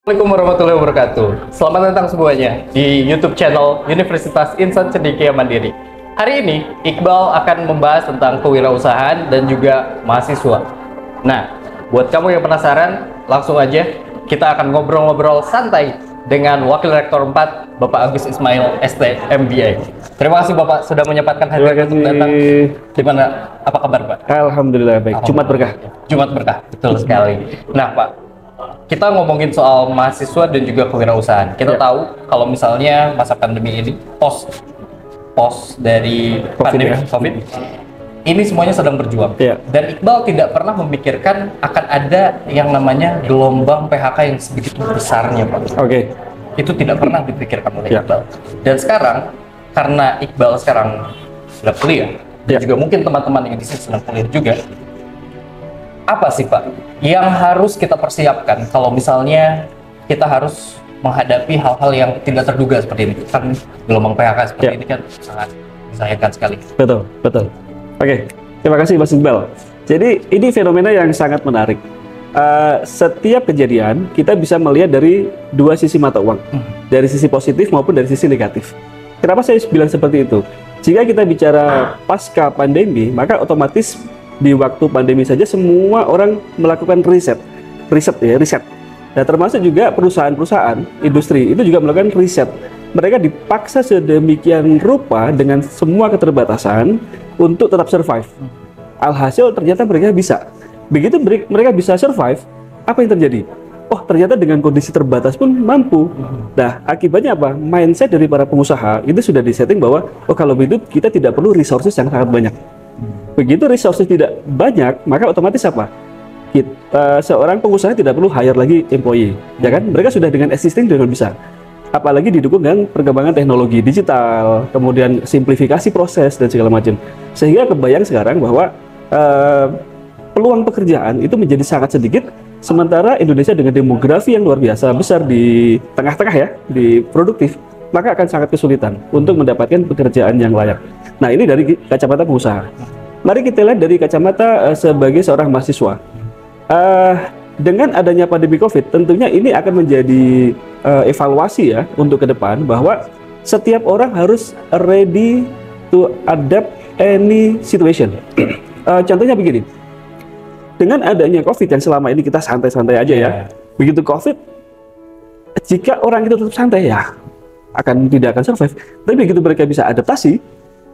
Assalamualaikum warahmatullahi wabarakatuh. Selamat datang semuanya di YouTube channel Universitas Insan Cendekia Mandiri. Hari ini Iqbal akan membahas tentang kewirausahaan dan juga mahasiswa. Nah, buat kamu yang penasaran, langsung aja kita akan ngobrol-ngobrol santai dengan Wakil Rektor 4 Bapak Agus Ismail ST MBA. Terima kasih Bapak sudah menyempatkan hadir untuk datang. Gimana? Apa kabar Pak? Alhamdulillah baik. Jumat berkah. Jumat berkah, betul sekali. Nah Pak, kita ngomongin soal mahasiswa dan juga kewirausahaan. Kita tahu kalau misalnya masa pandemi ini, post dari pandemi COVID, ini semuanya sedang berjuang. Dan Iqbal tidak pernah memikirkan akan ada yang namanya gelombang PHK yang sebegitu besarnya, Pak. Itu tidak pernah dipikirkan oleh Iqbal. Dan sekarang, karena Iqbal sekarang sudah kuliah, dan juga mungkin teman-teman yang di sini sedang kuliah juga, apa sih Pak yang harus kita persiapkan kalau misalnya kita harus menghadapi hal-hal yang tidak terduga seperti ini? Kan gelombang PHK seperti ini kan sangat disayangkan sekali. Betul. Oke, terima kasih Mas Iqbal. Jadi ini fenomena yang sangat menarik. Setiap kejadian kita bisa melihat dari dua sisi mata uang, dari sisi positif maupun dari sisi negatif. Kenapa saya bilang seperti itu? Jika kita bicara pasca pandemi, maka otomatis di waktu pandemi saja semua orang melakukan riset. Nah, termasuk juga perusahaan-perusahaan industri itu juga melakukan riset. Mereka dipaksa sedemikian rupa dengan semua keterbatasan untuk tetap survive. Alhasil ternyata mereka bisa. Begitu mereka bisa survive, apa yang terjadi? Oh, ternyata dengan kondisi terbatas pun mampu. Nah, akibatnya apa? Mindset dari para pengusaha itu sudah disetting bahwa oh kalau begitu kita tidak perlu resources yang sangat banyak. Begitu resources tidak banyak, maka otomatis apa? Seorang pengusaha tidak perlu hire lagi employee, ya kan? Mereka sudah dengan existing dengan bisa. Apalagi didukung dengan perkembangan teknologi digital, kemudian simplifikasi proses dan segala macam. Sehingga kebayang sekarang bahwa peluang pekerjaan itu menjadi sangat sedikit, sementara Indonesia dengan demografi yang luar biasa besar di tengah-tengah ya, di produktif, maka akan sangat kesulitan untuk mendapatkan pekerjaan yang layak. Nah, ini dari kacamata pengusaha. Mari kita lihat dari kacamata sebagai seorang mahasiswa. Dengan adanya pandemi COVID, tentunya ini akan menjadi evaluasi ya untuk ke depan bahwa setiap orang harus ready to adapt any situation. Contohnya begini, dengan adanya COVID yang selama ini kita santai-santai aja ya, begitu COVID, jika orang itu tetap santai ya tidak akan survive. Tapi begitu mereka bisa adaptasi,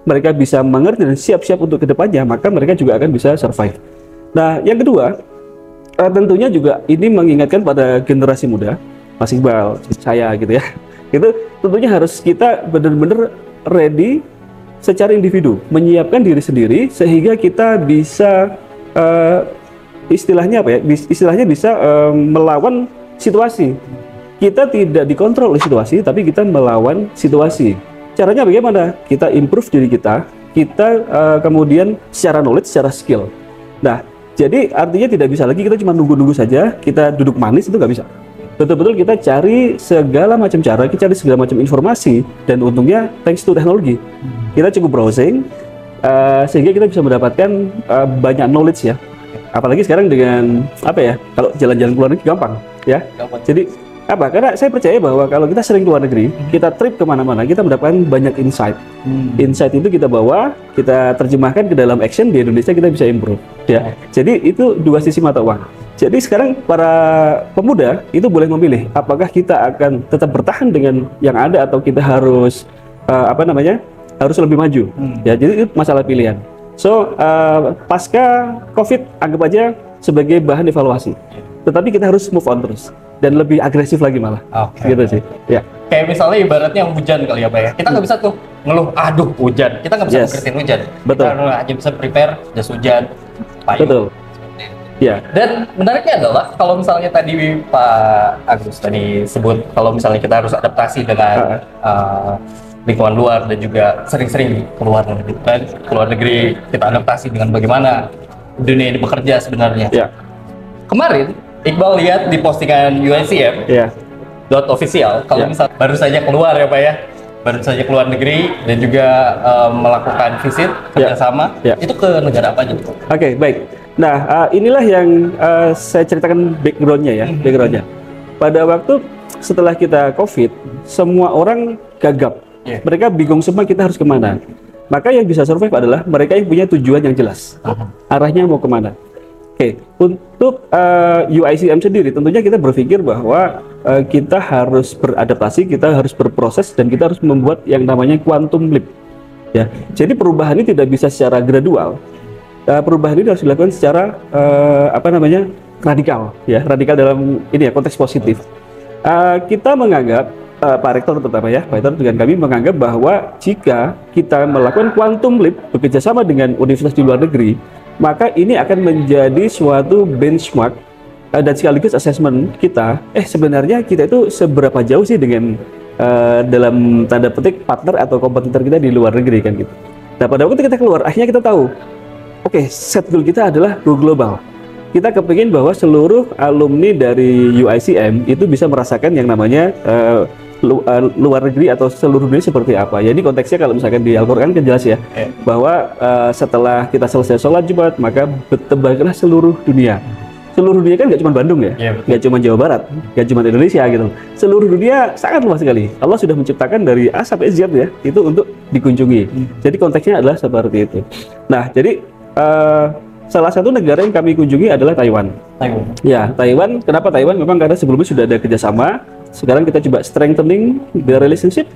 mereka bisa mengerti dan siap-siap untuk kedepannya, maka mereka juga akan bisa survive. Nah, yang kedua, tentunya juga ini mengingatkan pada generasi muda, Mas Iqbal, saya gitu ya. Itu tentunya harus kita benar-benar ready secara individu, menyiapkan diri sendiri sehingga kita bisa istilahnya apa ya? Istilahnya bisa melawan situasi. Kita tidak dikontrol oleh situasi, tapi kita melawan situasi. Caranya bagaimana? Kita improve diri kita, kemudian secara knowledge, secara skill. Nah, jadi artinya tidak bisa lagi kita cuma nunggu-nunggu saja, kita duduk manis, itu nggak bisa. Betul-betul kita cari segala macam cara, kita cari segala macam informasi, dan untungnya thanks to teknologi. Kita cukup browsing, sehingga kita bisa mendapatkan banyak knowledge ya. Apalagi sekarang dengan, apa ya, kalau jalan-jalan ke luar negeri gampang ya. Jadi, karena saya percaya bahwa kalau kita sering keluar negeri, kita trip kemana-mana, kita mendapatkan banyak insight. Insight itu kita bawa, kita terjemahkan ke dalam action, di Indonesia kita bisa improve. Ya. Jadi itu dua sisi mata uang. Jadi sekarang para pemuda itu boleh memilih, apakah kita akan tetap bertahan dengan yang ada atau kita harus harus lebih maju. Ya, jadi itu masalah pilihan. So pasca COVID anggap aja sebagai bahan evaluasi. Tetapi kita harus move on terus. Dan lebih agresif lagi malah, gitu sih. Ya. Kayak misalnya ibaratnya hujan kali ya Pak ya, kita nggak bisa tuh ngeluh, aduh hujan, kita nggak bisa mengertiin hujan. Betul. Kita hanya bisa prepare jas hujan, payung. Betul. Ya. Dan menariknya adalah kalau misalnya tadi Pak Agus tadi sebut kalau misalnya kita harus adaptasi dengan lingkungan luar dan juga sering-sering keluar negeri, kita adaptasi dengan bagaimana dunia ini bekerja sebenarnya. Ya. Kemarin Iqbal lihat di postingan UNCM .official kalau misalnya baru saja keluar ya Pak ya, baru saja keluar negeri dan juga melakukan visit kerjasama, itu ke negara apa aja? Oke, baik. Nah, inilah yang saya ceritakan backgroundnya ya, backgroundnya. pada waktu setelah kita COVID, semua orang gagap. Mereka bingung semua kita harus kemana. Maka yang bisa survive adalah mereka yang punya tujuan yang jelas. Arahnya mau kemana. Oke, untuk UICM sendiri tentunya kita berpikir bahwa kita harus beradaptasi, kita harus berproses, dan kita harus membuat yang namanya quantum leap. Ya, jadi perubahan ini tidak bisa secara gradual. Perubahan ini harus dilakukan secara radikal, ya, radikal dalam ini ya konteks positif. Kita menganggap Pak Rektor terutama ya, Pak Rektor dengan kami menganggap bahwa jika kita melakukan quantum leap bekerja sama dengan universitas di luar negeri, maka ini akan menjadi suatu benchmark dan sekaligus assessment kita. Sebenarnya kita itu seberapa jauh sih dengan dalam tanda petik partner atau kompetitor kita di luar negeri kan gitu. Nah pada waktu kita keluar, akhirnya kita tahu, oke, set goal kita adalah go global. Kita kepingin bahwa seluruh alumni dari UICM itu bisa merasakan yang namanya luar negeri atau seluruh dunia seperti apa. Jadi konteksnya kalau misalkan di Al-Quran kan jelas ya, bahwa setelah kita selesai sholat Jumat, maka bertebarkanlah seluruh dunia. Seluruh dunia kan nggak cuma Bandung ya, nggak cuma Jawa Barat, nggak cuma Indonesia gitu. Seluruh dunia sangat luas sekali. Allah sudah menciptakan dari A sampai Z ya, itu untuk dikunjungi. Jadi konteksnya adalah seperti itu. Nah, jadi salah satu negara yang kami kunjungi adalah Taiwan. Ya, Taiwan. Kenapa Taiwan? Memang karena sebelumnya sudah ada kerjasama. Sekarang kita coba strengthening the relationship.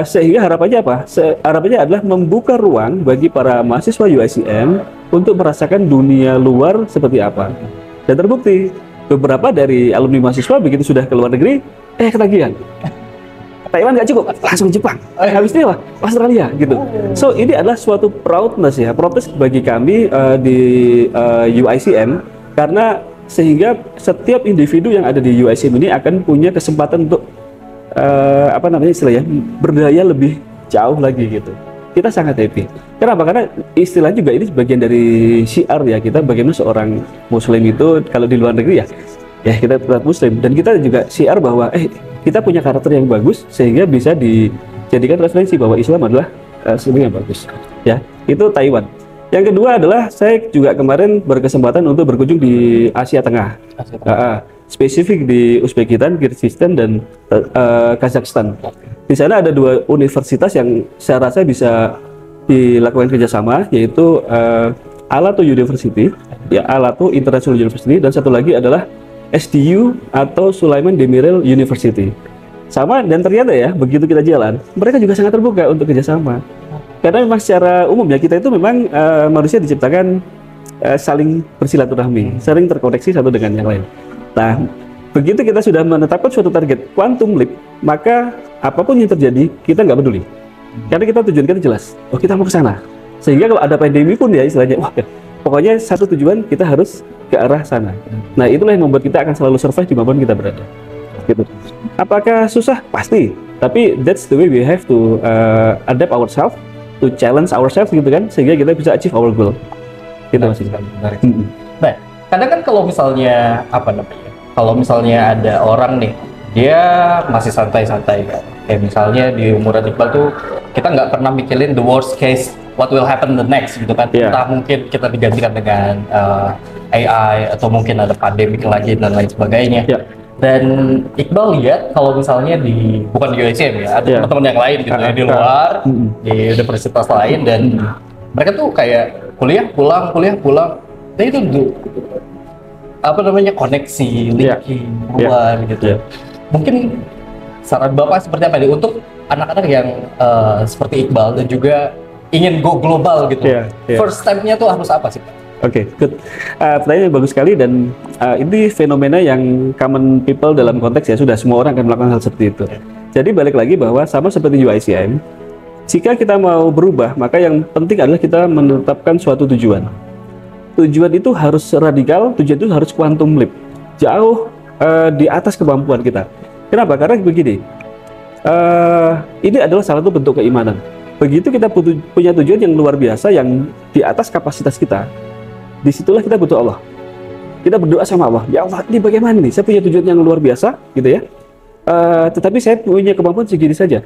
Sehingga harapannya apa? Harapannya adalah membuka ruang bagi para mahasiswa UICM untuk merasakan dunia luar seperti apa. Dan terbukti, beberapa dari alumni mahasiswa begitu sudah ke luar negeri, ketagihan. Taiwan nggak cukup, langsung Jepang. Habis itu Australia gitu. So ini adalah suatu proudness ya, proudness bagi kami di UICM, karena sehingga setiap individu yang ada di UICM ini akan punya kesempatan untuk berdaya lebih jauh lagi gitu. Kita sangat happy. Kenapa? Karena istilah juga ini bagian dari syiar ya, kita bagaimana seorang muslim itu kalau di luar negeri ya kita tetap muslim, dan kita juga syiar bahwa kita punya karakter yang bagus sehingga bisa dijadikan referensi bahwa Islam adalah sesuatu yang bagus. Ya, itu Taiwan. Yang kedua adalah saya juga kemarin berkesempatan untuk berkunjung di Asia Tengah. Spesifik di Uzbekistan, Kyrgyzstan, dan Kazakhstan. Di sana ada dua universitas yang saya rasa bisa dilakukan kerjasama, yaitu Aalto University, ya Aalto International University, dan satu lagi adalah SDU atau Sulaiman Demirel University. Sama, dan ternyata ya begitu kita jalan, mereka juga sangat terbuka untuk kerjasama. Karena memang secara umum ya kita itu memang manusia diciptakan saling bersilaturahmi, saling terkoneksi satu dengan yang lain. Nah, begitu kita sudah menetapkan suatu target quantum leap, maka apapun yang terjadi kita nggak peduli, karena kita tujuan kita jelas. Kita mau ke sana. Sehingga kalau ada pandemi pun ya istilahnya, pokoknya satu tujuan, kita harus ke arah sana. Nah, itulah yang membuat kita akan selalu survive dimanapun kita berada. Gitu. Apakah susah? Pasti. Tapi that's the way we have to adapt ourselves, to challenge ourselves gitu kan, sehingga kita bisa achieve our goal. Gitu masih menarik. Nah, kadang kan kalau misalnya kalau misalnya ada orang nih, dia masih santai-santai kan, kayak misalnya di umuran Iqbal tuh kita nggak pernah mikirin the worst case, what will happen the next gitu kan. Entah mungkin kita digantikan dengan AI atau mungkin ada pandemi lagi dan lain sebagainya. Dan Iqbal lihat kalau misalnya bukan di UICM ya, ada teman-teman yang lain gitu ya di luar, di universitas lain, dan mereka tuh kayak kuliah pulang, dan itu koneksi, linking, keluar gitu. Mungkin saran Bapak seperti apa nih untuk anak-anak yang seperti Iqbal dan juga ingin go global gitu? First step-nya tuh harus apa sih, Pak? Good. Pertanyaan yang bagus sekali, dan ini fenomena yang common people dalam konteks ya, sudah semua orang akan melakukan hal seperti itu. Jadi balik lagi bahwa sama seperti UICM, jika kita mau berubah, maka yang penting adalah kita menetapkan suatu tujuan. Tujuan itu harus radikal, tujuan itu harus quantum leap, jauh di atas kemampuan kita. Kenapa? Karena begini, ini adalah salah satu bentuk keimanan. Begitu kita punya tujuan yang luar biasa, yang di atas kapasitas kita, disitulah kita butuh Allah. Kita berdoa sama Allah, ya Allah, ini bagaimana nih? Saya punya tujuan yang luar biasa, gitu ya. Tetapi saya punya kemampuan segini saja.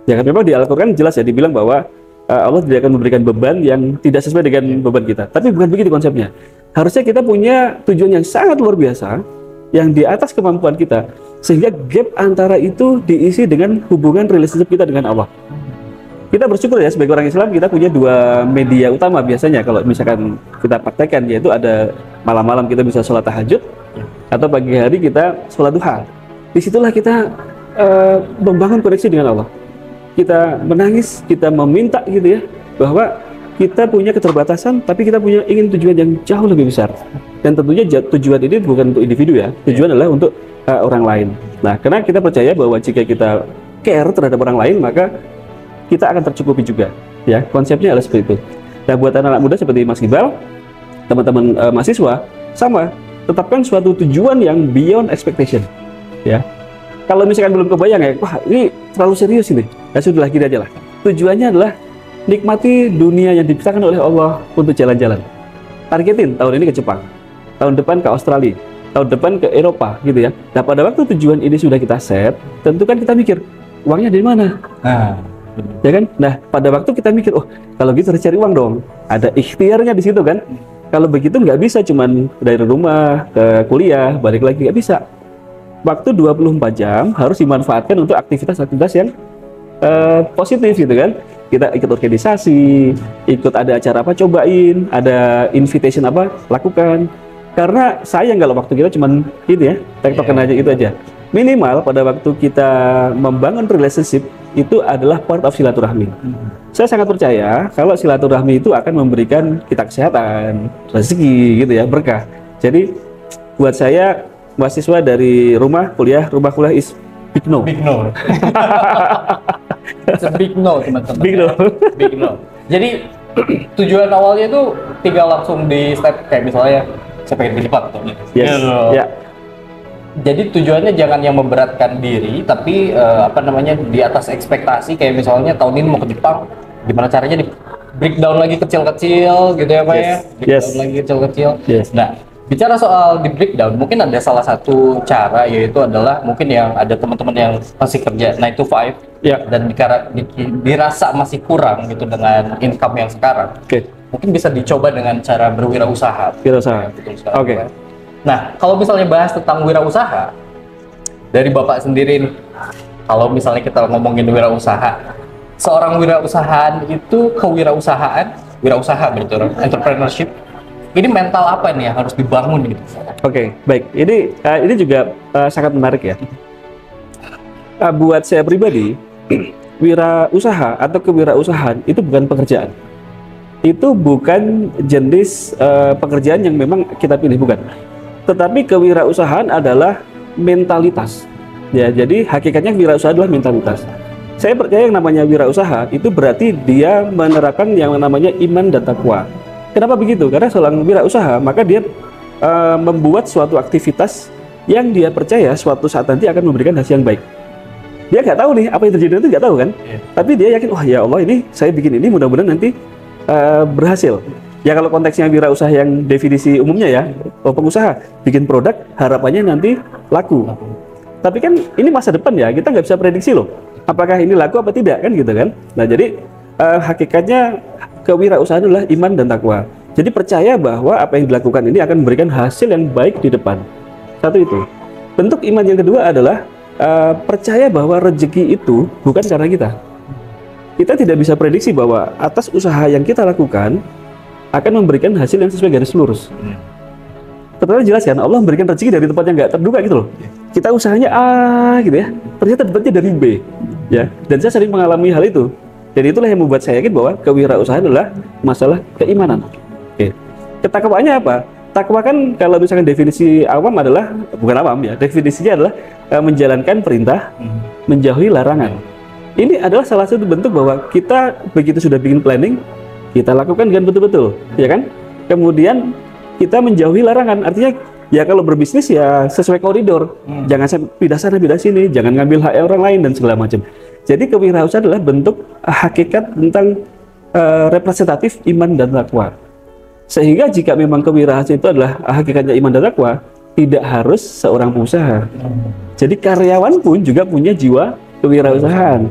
Ya kan, memang di Al-Quran jelas ya, dibilang bahwa Allah tidak akan memberikan beban yang tidak sesuai dengan beban kita. Tapi bukan begitu konsepnya. Harusnya kita punya tujuan yang sangat luar biasa, yang di atas kemampuan kita, sehingga gap antara itu diisi dengan hubungan relationship kita dengan Allah. Kita bersyukur ya sebagai orang Islam, kita punya dua media utama biasanya kalau misalkan kita praktekkan, yaitu ada malam-malam kita bisa sholat tahajud atau pagi hari kita sholat duha. Disitulah kita membangun koneksi dengan Allah. Kita menangis, kita meminta gitu ya, bahwa kita punya keterbatasan, tapi kita punya ingin tujuan yang jauh lebih besar. Dan tentunya tujuan ini bukan untuk individu ya, tujuan adalah untuk orang lain. Nah, karena kita percaya bahwa jika kita care terhadap orang lain, maka kita akan tercukupi juga. Ya, konsepnya adalah seperti itu. Nah, buat anak-anak muda seperti Mas Iqbal, teman-teman mahasiswa, sama, tetapkan suatu tujuan yang beyond expectation. Ya, kalau misalkan belum kebayang ya, wah ini terlalu serius ini, ya sudahlah, gini aja lah. Tujuannya adalah nikmati dunia yang diciptakan oleh Allah untuk jalan-jalan. Targetin tahun ini ke Jepang, tahun depan ke Australia, tahun depan ke Eropa gitu ya. Nah, pada waktu tujuan ini sudah kita set, tentu kan kita mikir uangnya dari mana. Ya kan? Nah, pada waktu kita mikir, oh kalau gitu harus cari uang dong. Ada ikhtiarnya di situ kan. Kalau begitu nggak bisa cuman dari rumah ke kuliah, balik lagi, nggak bisa. Waktu 24 jam harus dimanfaatkan untuk aktivitas-aktivitas yang positif gitu kan. Kita ikut organisasi, ikut ada acara apa cobain, ada invitation apa lakukan. Karena sayang kalau waktu kita cuman ini ya, tektokan aja itu aja. Minimal pada waktu kita membangun relationship itu adalah part of silaturahmi. Saya sangat percaya kalau silaturahmi itu akan memberikan kita kesehatan, rezeki gitu ya, berkah. Jadi buat saya mahasiswa dari rumah kuliah is big no. Big no. It's a big no, teman-teman. Big no. Big no. Jadi tujuan awalnya itu tinggal langsung di step kayak misalnya saya pengen ke Jepang tuh. Yes. Ya. Jadi tujuannya jangan yang memberatkan diri, tapi di atas ekspektasi, kayak misalnya tahun ini mau ke Jepang, gimana caranya di breakdown lagi kecil-kecil gitu ya Pak ya? Breakdown lagi kecil-kecil. Nah, bicara soal di breakdown, mungkin ada salah satu cara, yaitu adalah mungkin yang ada teman-teman yang masih kerja 9 to 5 dan dirasa masih kurang gitu dengan income yang sekarang. Mungkin bisa dicoba dengan cara berwirausaha. Wirausaha. Oke. Nah, kalau misalnya bahas tentang wirausaha, dari Bapak sendiri nih, kalau misalnya kita ngomongin wirausaha, seorang wirausahaan itu wirausaha berarti entrepreneurship, ini mental apa nih yang harus dibangun gitu? Oke, baik. Ini juga sangat menarik ya. Buat saya pribadi, wirausaha atau kewirausahaan itu bukan pekerjaan. Itu bukan jenis pekerjaan yang memang kita pilih, bukan. Tetapi kewirausahaan adalah mentalitas. Ya, jadi hakikatnya wirausaha adalah mentalitas. Saya percaya yang namanya wirausaha itu berarti dia menerapkan yang namanya iman dan takwa. Kenapa begitu? Karena seorang wirausaha maka dia membuat suatu aktivitas yang dia percaya suatu saat nanti akan memberikan hasil yang baik. Dia nggak tahu nih apa yang terjadi nanti, nggak tahu kan? Tapi dia yakin, wah ya Allah, ini saya bikin ini mudah-mudahan nanti berhasil. Ya kalau konteksnya wirausaha yang definisi umumnya ya, pengusaha bikin produk harapannya nanti laku. Tapi kan ini masa depan ya, kita nggak bisa prediksi loh, apakah ini laku apa tidak kan gitu kan. Nah jadi hakikatnya kewirausahaan adalah iman dan takwa. Jadi percaya bahwa apa yang dilakukan ini akan memberikan hasil yang baik di depan. Satu itu. Bentuk iman yang kedua adalah percaya bahwa rezeki itu bukan karena kita. Kita tidak bisa prediksi bahwa atas usaha yang kita lakukan akan memberikan hasil yang sesuai garis lurus. Ternyata jelas kan, Allah memberikan rezeki dari tempat yang nggak terduga gitu loh. Kita usahanya A gitu ya, ternyata dapatnya dari B. Ya, dan saya sering mengalami hal itu. Dan itulah yang membuat saya yakin bahwa kewirausahaan adalah masalah keimanan. Oke. Ketakwaannya apa? Takwa kan kalau misalkan definisi awam adalah, bukan awam ya, definisinya adalah menjalankan perintah, menjauhi larangan. Ini adalah salah satu bentuk bahwa kita begitu sudah bikin planning, kita lakukan dengan betul-betul, ya kan? Kemudian kita menjauhi larangan, artinya ya kalau berbisnis ya sesuai koridor, jangan sampai pindah sana pindah sini, jangan ngambil hak orang lain dan segala macam. Jadi kewirausahaan adalah bentuk hakikat tentang representatif iman dan takwa. Sehingga jika memang kewirausahaan itu adalah hakikatnya iman dan takwa, tidak harus seorang pengusaha. Jadi karyawan pun juga punya jiwa kewirausahaan,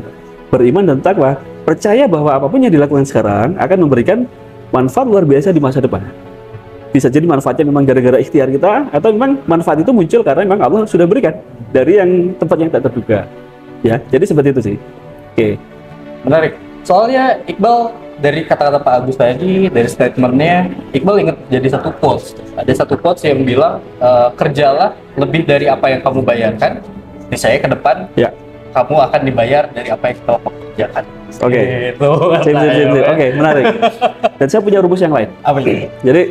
beriman dan takwa. Percaya bahwa apapun yang dilakukan sekarang akan memberikan manfaat luar biasa di masa depan. Bisa jadi manfaatnya memang gara-gara ikhtiar kita, atau memang manfaat itu muncul karena memang Allah sudah berikan dari yang tempat yang tak terduga. Ya, jadi seperti itu sih. Oke. Menarik. Soalnya Iqbal dari kata-kata Pak Agus tadi, dari statementnya, Iqbal ingat jadi satu quotes. Ada satu quotes yang bilang, kerjalah lebih dari apa yang kamu bayarkan. Saya ke depan, Ya. kamu akan dibayar dari apa yang kamu kerjakan. Oke. Gitu. Oke, menarik. Dan saya punya rumus yang lain. Apa itu? Jadi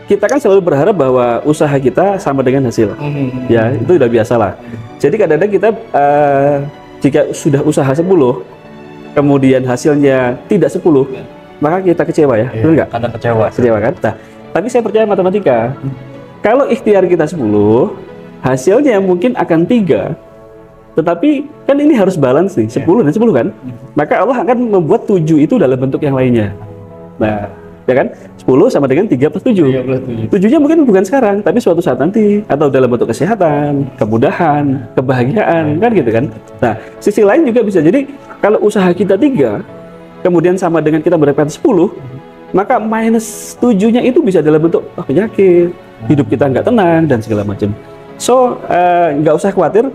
kita kan selalu berharap bahwa usaha kita sama dengan hasil. Ya, itu udah biasa lah. Jadi kadang-kadang kita jika sudah usaha 10, kemudian hasilnya tidak 10, maka kita kecewa ya, betul nggak? Kadang kecewa. Kecewa kan? Nah, tapi saya percaya matematika. Kalau ikhtiar kita 10, hasilnya mungkin akan 3, tetapi kan ini harus balance nih, 10 dan 10 kan? Maka Allah akan membuat 7 itu dalam bentuk yang lainnya. Nah, ya kan? 10 sama dengan 3 plus 7. 7-nya mungkin bukan sekarang, tapi suatu saat nanti, atau dalam bentuk kesehatan, kemudahan, kebahagiaan, kan gitu kan? Nah, sisi lain juga bisa jadi kalau usaha kita 3, kemudian sama dengan kita mendapatkan 10, maka minus 7-nya itu bisa dalam bentuk penyakit, hidup kita nggak tenang, dan segala macam. So, nggak usah khawatir,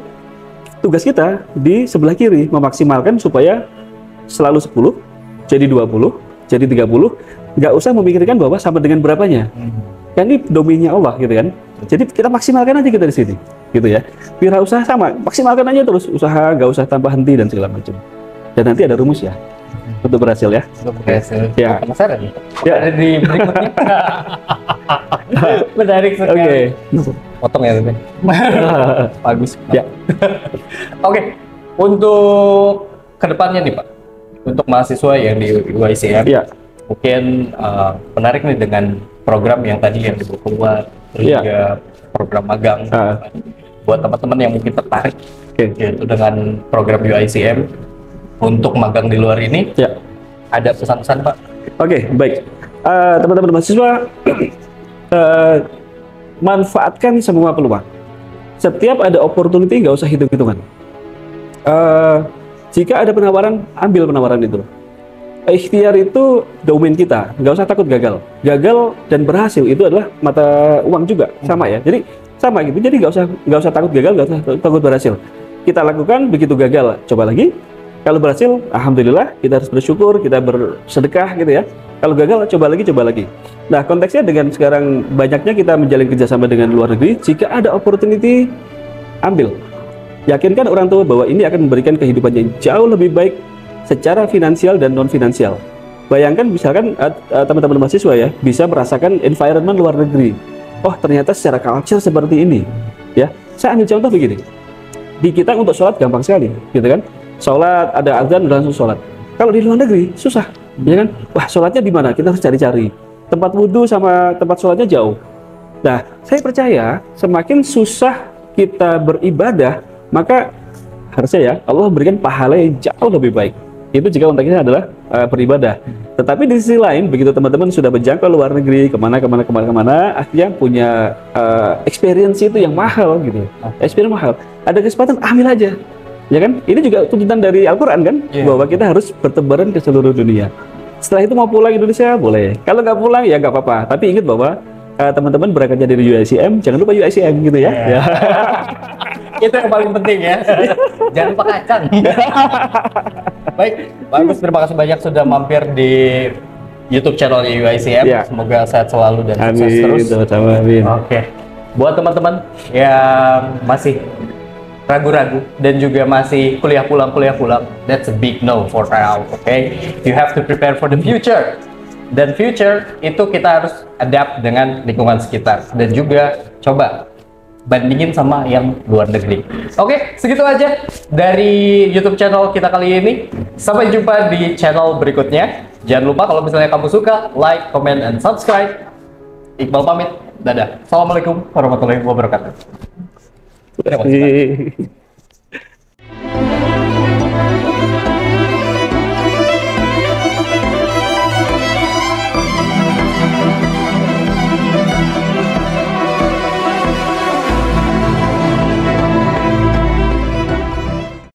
tugas kita di sebelah kiri, memaksimalkan supaya selalu 10, jadi 20, jadi 30, nggak usah memikirkan bahwa sama dengan berapanya. Kan ini domainnya Allah gitu kan. Jadi kita maksimalkan aja kita di sini, gitu ya. Wirausaha sama, maksimalkan aja terus usaha, nggak usah tambah henti dan segala macam. Dan nanti ada rumus ya untuk berhasil ya. Untuk berhasil. Ya. Penasaran nih. Ya. Ada di berikutnya. Menarik sekali. Oke. Potong ya tadi. Bagus. Ya. Oke. Untuk kedepannya nih Pak, untuk mahasiswa yang di UICM, Ya. mungkin menarik nih dengan program yang tadi yang dibawa keluar, terus Ya. juga program magang. Buat teman-teman yang mungkin tertarik, yaitu dengan program UICM untuk magang di luar ini, Ya. ada pesan-pesan Pak? Oke, baik. Teman-teman mahasiswa, manfaatkan semua peluang. Setiap ada opportunity, nggak usah hitung-hitungan. Jika ada penawaran, ambil penawaran itu. Ikhtiar itu domain kita, nggak usah takut gagal. Gagal dan berhasil itu adalah mata uang juga, sama ya. Jadi sama gitu. Jadi nggak usah takut gagal, nggak usah takut berhasil. Kita lakukan, begitu gagal, coba lagi. Kalau berhasil, alhamdulillah, kita harus bersyukur, kita bersedekah gitu ya. Kalau gagal, coba lagi. Nah, konteksnya dengan sekarang banyaknya kita menjalin kerjasama dengan luar negeri, jika ada opportunity, ambil. Yakinkan orang tua bahwa ini akan memberikan kehidupan yang jauh lebih baik secara finansial dan non-finansial. Bayangkan misalkan teman-teman mahasiswa ya, bisa merasakan environment luar negeri. Oh, ternyata secara culture seperti ini. Ya, saya ambil contoh begini. Di kita untuk sholat gampang sekali, gitu kan? Sholat, ada azan, langsung sholat. Kalau di luar negeri, susah, ya kan? Wah, sholatnya di mana? Kita harus cari-cari. Tempat wudhu sama tempat sholatnya jauh. Nah, saya percaya semakin susah kita beribadah, maka harusnya ya Allah memberikan pahala yang jauh lebih baik. Itu jika konteksnya adalah beribadah. Tetapi di sisi lain, begitu teman-teman sudah menjangkau luar negeri, kemana, akhirnya punya experience itu yang mahal gitu. Experience mahal. Ada kesempatan, ambil aja. Ya kan? Ini juga tuntutan dari Al-Quran kan? Bahwa kita harus bertebaran ke seluruh dunia. Setelah itu mau pulang Indonesia, boleh. Kalau nggak pulang, ya nggak apa-apa. Tapi ingat bahwa teman-teman berangkatnya dari UICM, jangan lupa UICM gitu ya. Itu yang paling penting ya. Jangan lupa kacang. Baik, bagus. Terima kasih banyak sudah mampir di YouTube channelnya UICM. Semoga sehat selalu dan sukses terus. Amin. Oke. Buat teman-teman yang masih ragu-ragu dan juga masih kuliah pulang, that's a big no for now. Okay, you have to prepare for the future. Dan future itu kita harus adapt dengan lingkungan sekitar dan juga coba bandingin sama yang luar negeri. Oke, segitu aja dari YouTube channel kita kali ini. Sampai jumpa di channel berikutnya. Jangan lupa kalau misalnya kamu suka, like, comment, and subscribe. Iqbal pamit. Dadah. Assalamualaikum warahmatullahi wabarakatuh. Terima kasih.